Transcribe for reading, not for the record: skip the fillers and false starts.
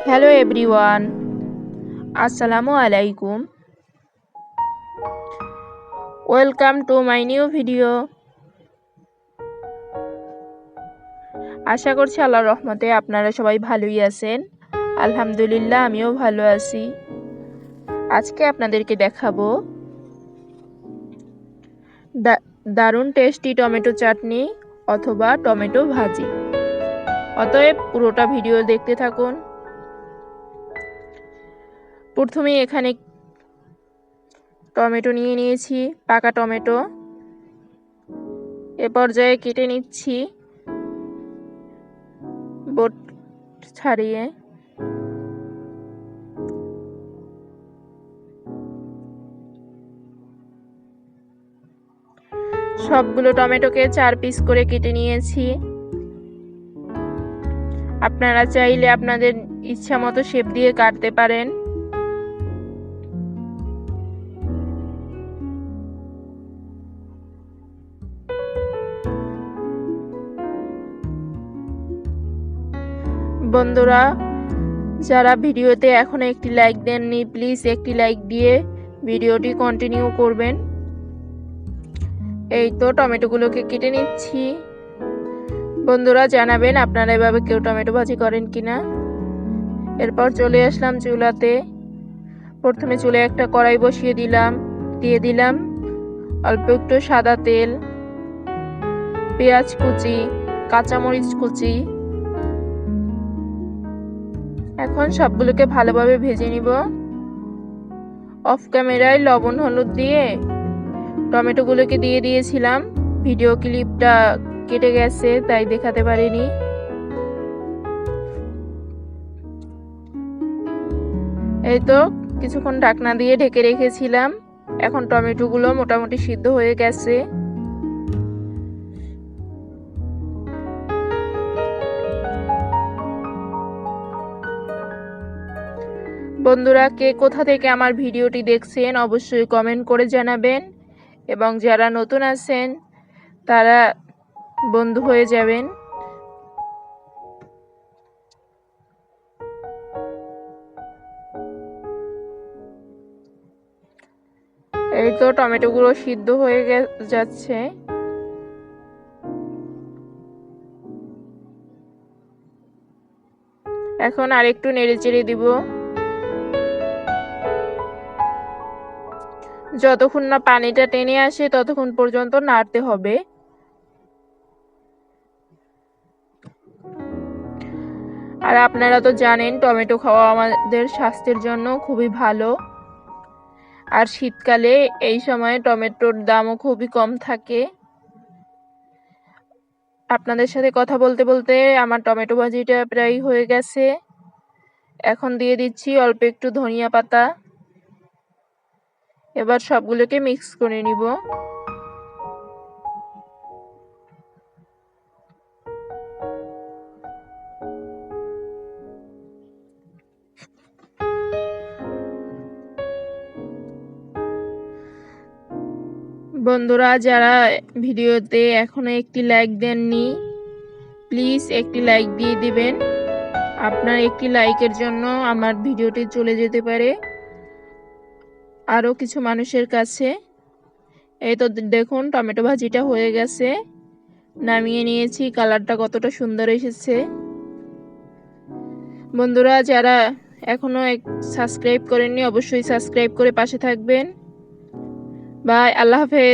Hello everyone, আসসালামু আলাইকুম। Welcome to my new video. আশা করছি আল্লাহর রহমতে আপনারা সবাই ভালোই আছেন। আলহামদুলিল্লাহ, আমিও ভালো আছি। আজকে আপনাদেরকে দেখাবো দারুণ টেস্টি টমেটো চাটনি অথবা টমেটো ভাজি। অতএব পুরোটা ভিডিও দেখতে থাকুন। প্রথমে এখানে টমেটো নিয়ে নিয়েছি, পাকা টমেটো। এ পর্যায়ে কেটে নিচ্ছি বোট ছাড়িয়ে। সবগুলো টমেটোকে 4 পিস করে কেটে নিয়েছি। আপনারা চাইলে আপনাদের ইচ্ছা মতো শেপ দিয়ে কাটতে পারেন। বন্ধুরা, যারা ভিডিওতে এখনো একটি লাইক দেননি, প্লিজ একটি লাইক দিয়ে ভিডিওটি কন্টিনিউ করবেন। এই তো টমেটোগুলোকে কেটে নিচ্ছি। বন্ধুরা, জানাবেন আপনারা এভাবে কেউ টমেটো ভাজি করেন কিনা। এরপর চলে আসলাম চুলাতে। প্রথমে চুলে একটা কড়াই বসিয়ে দিয়ে দিলাম অল্প একটু সাদা তেল, পেঁয়াজ কুচি, কাঁচামরিচ কুচি। এখন সবগুলোকে ভালোভাবে ভেজে নিব। অফ ক্যামেরায় লবণ হলুদ দিয়ে টমেটোগুলোকে দিয়ে দিয়েছিলাম। ভিডিও ক্লিপটা কেটে গেছে, তাই দেখাতে পারিনি। এই তো কিছুক্ষণ ঢাকনা দিয়ে ঢেকে রেখেছিলাম। এখন টমেটোগুলো মোটামুটি সিদ্ধ হয়ে গেছে। বন্ধুরা, কে কোথা থেকে আমার ভিডিওটি দেখছেন অবশ্যই কমেন্ট করে জানাবেন, এবং যারা নতুন আছেন তারা বন্ধু হয়ে যাবেন। এই তো টমেটোগুলো সিদ্ধ হয়ে যাচ্ছে। এখন আরেকটু নেড়েচেড়ে দিব, যতক্ষণ না পানিটা টেনে আসে ততক্ষণ পর্যন্ত নাড়তে হবে। আর আপনারা তো জানেন টমেটো খাওয়া আমাদের স্বাস্থ্যের জন্য খুবই ভালো। আর শীতকালে এই সময় টমেটোর দামও খুবই কম থাকে। আপনাদের সাথে কথা বলতে বলতে আমার টমেটো ভাজিটা প্রায় হয়ে গেছে। এখন দিয়ে দিচ্ছি অল্প একটু ধনিয়া পাতা। এবার সবগুলোকে মিক্স করে নিব। বন্ধুরা, যারা ভিডিওতে এখনো একটি লাইক দেননি, প্লিজ একটি লাইক দিয়ে দিবেন। আপনার একটি লাইকের জন্য আমার ভিডিওটি চলে যেতে পারে আরও কিছু মানুষের কাছে। এই তো দেখুন টমেটো ভাজিটা হয়ে গেছে, নামিয়ে নিয়েছি। কালারটা কতটা সুন্দর এসেছে। বন্ধুরা, যারা এখনো সাবস্ক্রাইব করেননি অবশ্যই সাবস্ক্রাইব করে পাশে থাকবেন। বাই, আল্লাহ হাফেজ।